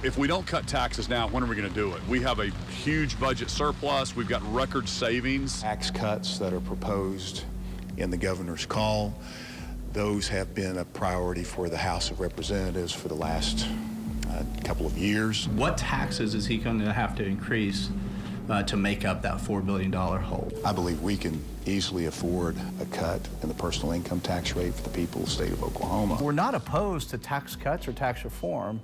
If we don't cut taxes now, when are we going to do it? We have a huge budget surplus. We've got record savings. Tax cuts that are proposed in the governor's call, those have been a priority for the House of Representatives for the last couple of years. What taxes is he going to have to increase to make up that $4 billion hole? I believe we can easily afford a cut in the personal income tax rate for the people of the state of Oklahoma. We're not opposed to tax cuts or tax reform.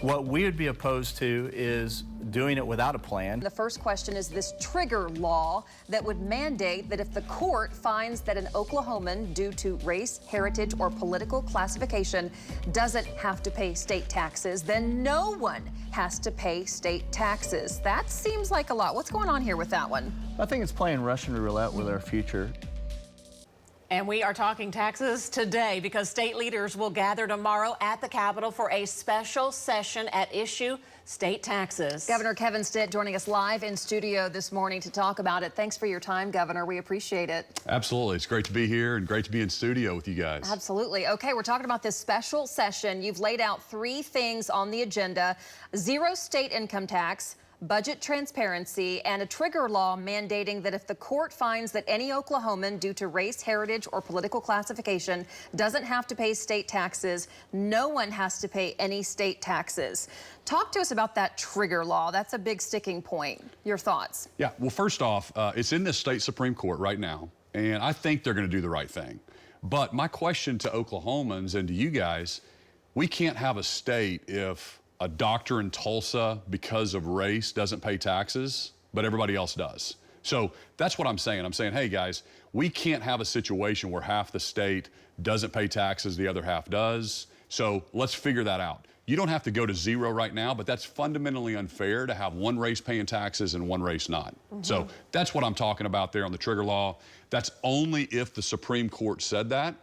What we would be opposed to is doing it without a plan. The first question is this trigger law that would mandate that if the court finds that an Oklahoman, due to race, heritage, or political classification, doesn't have to pay state taxes, then no one has to pay state taxes. That seems like a lot. What's going on here with that one? I think it's playing Russian roulette with our future. And we are talking taxes today because state leaders will gather tomorrow at the Capitol for a special session at issue state taxes. Governor Kevin Stitt joining us live in studio this morning to talk about it. Thanks for your time, Governor. We appreciate it. Absolutely. It's great to be here and great to be in studio with you guys. Absolutely. Okay, we're talking about this special session. You've laid out 3 things on the agenda: zero state income tax, budget transparency, and a trigger law mandating that if the court finds that any Oklahoman, due to race, heritage, or political classification, doesn't have to pay state taxes, no one has to pay any state taxes. Talk to us about that trigger law. That's a big sticking point. Your thoughts? Yeah, well, first off, it's in the state Supreme Court right now, and I think they're going to do the right thing. But my question to Oklahomans and to you guys, we can't have a state if a doctor in Tulsa, because of race, doesn't pay taxes, but everybody else does. So that's what I'm saying. I'm saying, hey guys, we can't have a situation where half the state doesn't pay taxes, the other half does. So let's figure that out. You don't have to go to zero right now, but that's fundamentally unfair to have one race paying taxes and one race not. So that's what I'm talking about there on the trigger law. That's only if the Supreme Court said that.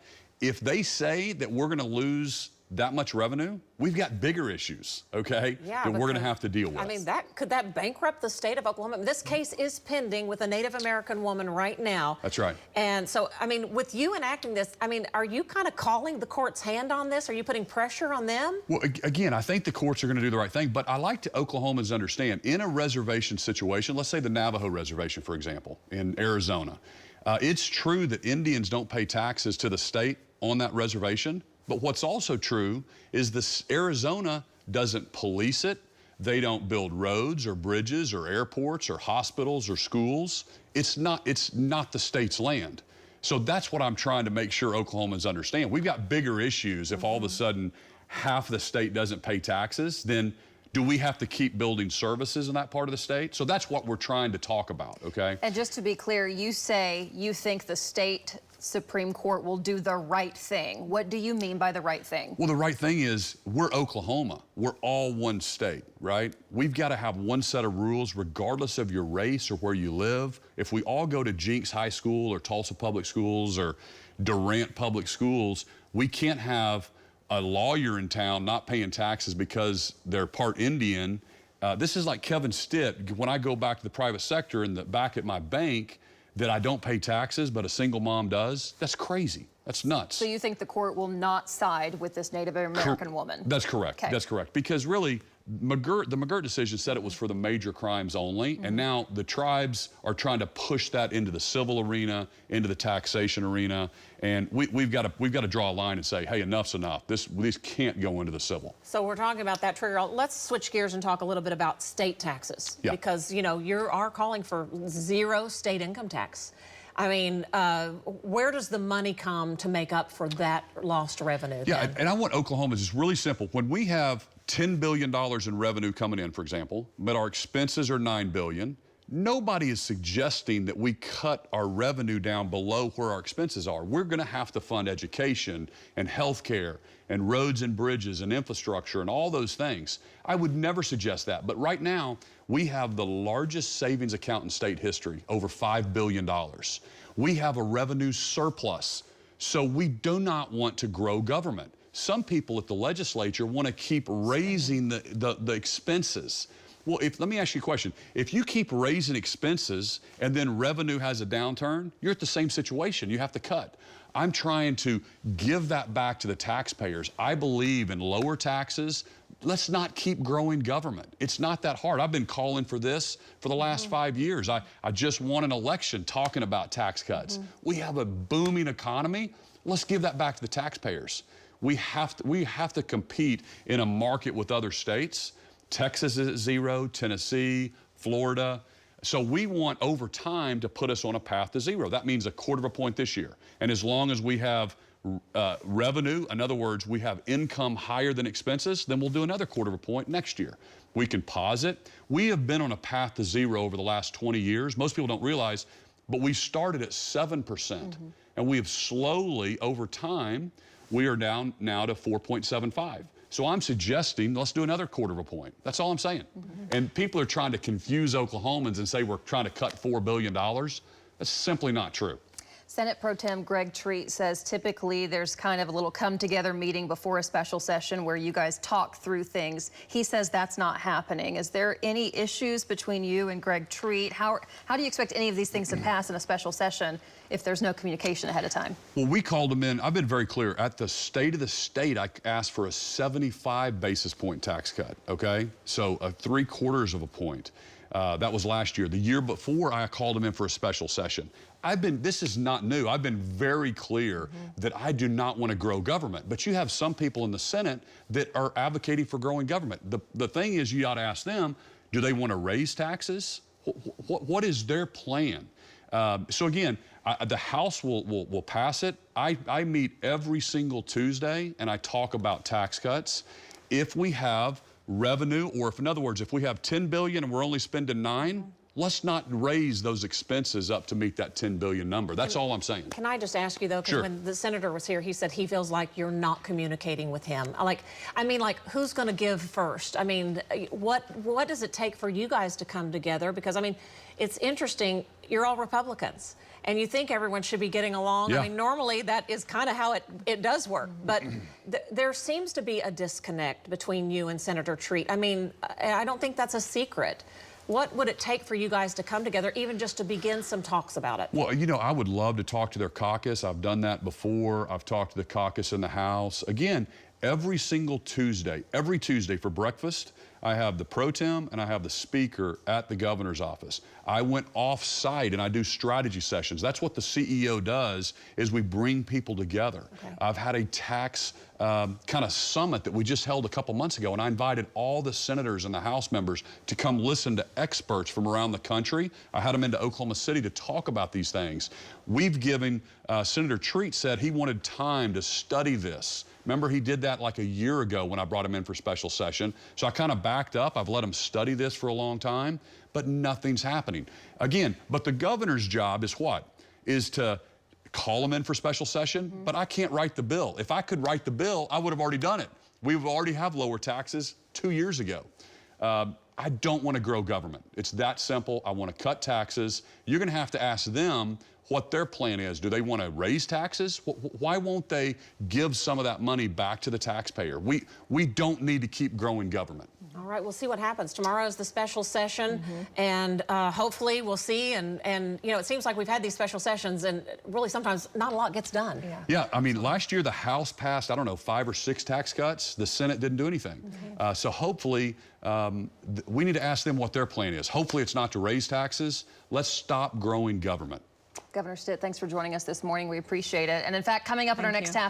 If they say that we're going to lose that much revenue, we've got bigger issues, okay, that we're going to have to deal with. I mean, could that bankrupt the state of Oklahoma? This case is pending with a Native American woman right now. That's right. And so, I mean, with you enacting this, I mean, are you kind of calling the court's hand on this? Are you putting pressure on them? Well, again, I think the courts are going to do the right thing, but I like to Oklahomans understand, in a reservation situation, let's say the Navajo Reservation, for example, in Arizona, it's true that Indians don't pay taxes to the state on that reservation. But what's also true is this Arizona doesn't police it. They don't build roads or bridges or airports or hospitals or schools. It's not the state's land. So that's what I'm trying to make sure Oklahomans understand. We've got bigger issues. If all of a sudden half the state doesn't pay taxes, then do we have to keep building services in that part of the state? So that's what we're trying to talk about, okay? And just to be clear, you say you think the state Supreme Court will do the right thing. What do you mean by the right thing? Well, the right thing is we're Oklahoma. We're all one state, right? We've got to have one set of rules regardless of your race or where you live. If we all go to Jenks High School or Tulsa Public Schools or Durant Public Schools, we can't have a lawyer in town not paying taxes because they're part Indian. This is like Kevin Stitt. When I go back to the private sector and back at my bank, that I don't pay taxes, but a single mom does, that's crazy. That's nuts. So you think the court will not side with this Native American woman? That's correct. Okay. That's correct. Because really, the McGirt decision said it was for the major crimes only, and now the tribes are trying to push that into the civil arena, into the taxation arena, and we've got to draw a line and say, hey, enough's enough. These can't go into the civil. So we're talking about that trigger. Let's switch gears and talk a little bit about state taxes. Yeah. Because, you know, you are calling for zero state income tax. I mean, where does the money come to make up for that lost revenue? Yeah, and I want Oklahoma, it's really simple. When we have $10 billion in revenue coming in, for example, but our expenses are $9 billion, nobody is suggesting that we cut our revenue down below where our expenses are. We're going to have to fund education and health care and roads and bridges and infrastructure and all those things. I would never suggest that. But right now, we have the largest savings account in state history, over $5 billion. We have a revenue surplus, so we do not want to grow government. Some people at the legislature want to keep raising the expenses. Well, let me ask you a question. If you keep raising expenses and then revenue has a downturn, you're at the same situation. You have to cut. I'm trying to give that back to the taxpayers. I believe in lower taxes, let's not keep growing government. It's not that hard. I've been calling for this for the last 5 years. I just won an election talking about tax cuts. We have a booming economy. Let's give that back to the taxpayers. We have to compete in a market with other states. Texas is at 0, Tennessee, Florida. So we want over time to put us on a path to 0. That means 1/4 point this year. And as long as we have revenue, in other words, we have income higher than expenses, then we'll do another 1/4 point next year. We can pause it. We have been on a path to 0 over the last 20 years. Most people don't realize, but we started at 7%. And we have slowly, over time, we are down now to 4.75. So I'm suggesting let's do another 1/4 point. That's all I'm saying. And people are trying to confuse Oklahomans and say we're trying to cut $4 billion. That's simply not true. Senate Pro Tem Greg Treat says typically there's kind of a little come-together meeting before a special session where you guys talk through things. He says that's not happening. Is there any issues between you and Greg Treat? How do you expect any of these things to pass in a special session if there's no communication ahead of time? Well, we called them in. I've been very clear. At the State of the State, I asked for a 75 basis point tax cut, okay? So 3/4 of a point. That was last year. The year before, I called them in for a special session. This is not new. I've been very clear that I do not want to grow government. But you have some people in the Senate that are advocating for growing government. The thing is, you ought to ask them, do they want to raise taxes? What is their plan? So again, the House will pass it. I meet every single Tuesday and I talk about tax cuts. If we have revenue, or if, in other words, if we have $10 billion and we're only spending $9 billion, let's not raise those expenses up to meet that $10 billion number. That's all I'm saying. Can I just ask you, though, because when the senator was here, he said he feels like you're not communicating with him. I mean, who's going to give first? I mean, what does it take for you guys to come together? Because, I mean, it's interesting. You're all Republicans, and you think everyone should be getting along. Yeah. I mean, normally that is kind of how it does work. But there seems to be a disconnect between you and Senator Treat. I mean, I don't think that's a secret. What would it take for you guys to come together, even just to begin some talks about it? Well, you know, I would love to talk to their caucus. I've done that before. I've talked to the caucus in the House. Again, every single Tuesday, for breakfast, I have the pro tem and I have the speaker at the governor's office. I went off-site and I do strategy sessions. That's what the CEO does, is we bring people together. Okay. I've had a tax kind of summit that we just held a couple months ago, and I invited all the senators and the House members to come listen to experts from around the country. I had them into Oklahoma City to talk about these things. We've given, Senator Treat said he wanted time to study this. Remember, he did that like a year ago when I brought him in for special session. So I kind of backed up. I've let him study this for a long time, but nothing's happening. Again, but the governor's job is what? Is to call him in for special session, but I can't write the bill. If I could write the bill, I would have already done it. We would already have lower taxes 2 years ago. I don't want to grow government. It's that simple. I want to cut taxes. You're going to have to ask them what their plan is. Do they want to raise taxes? Why won't they give some of that money back to the taxpayer? We don't need to keep growing government. All right, we'll see what happens. Tomorrow is the special session, and hopefully we'll see. And you know, it seems like we've had these special sessions, and really sometimes not a lot gets done. Yeah, I mean, last year the House passed, I don't know, 5 or 6 tax cuts. The Senate didn't do anything. So hopefully, we need to ask them what their plan is. Hopefully it's not to raise taxes. Let's stop growing government. Governor Stitt, thanks for joining us this morning. We appreciate it. And in fact, coming up in our next half